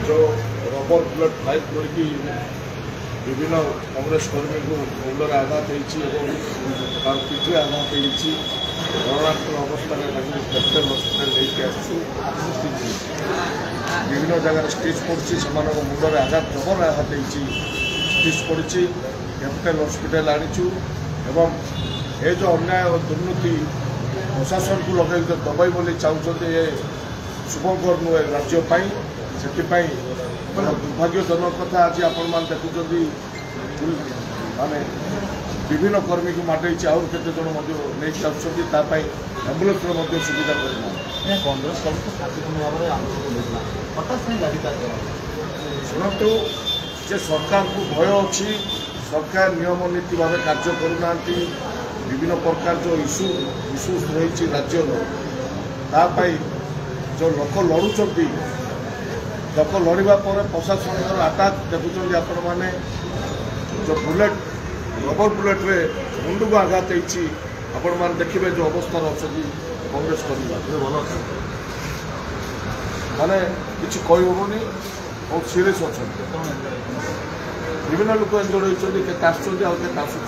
जो rubber bullet fire करके विभिन्न कांग्रेस कर्मी को मुंडर आघात तार पिठे आघात मरणात्मक अवस्था कैपिटल हस्पिटाल लेके विभिन्न जगह स्टिच पड़ी से मुंडर आघात जबर आघात स्टिच पड़ी कैपिटल हस्पिटाल आनीचु एवं ये जो अन्याय और दुर्नीति प्रशासन को लगे दबाई बोली चाहते ये शुभंकर नुहे राज्यपाई से दुर्भाग्यजनक कथा आज आपण मैंने देखुं माने विभिन्न कर्मी को माटे आउर केते जन नहीं आसुँच एम्बुलेंस सुविधा करना शुणु जे सरकार को भय अच्छी सरकार नियम नीति भाव कार्य करूना विभिन्न प्रकार जो इश्यूज रही राज्य जो लोक लड़ुंट लोक लड़वा प्रशासन आटाक देखुं आपण मैंने जो बुलेट रबर बुलेट रे मुंड को आघात आपण मैंने देखिए जो अवस्था अच्छा कांग्रेस करवा माने किसी कहनी बहुत सीरीयस अच्छा विभिन्न लोक इंजर्ड होती आसुँच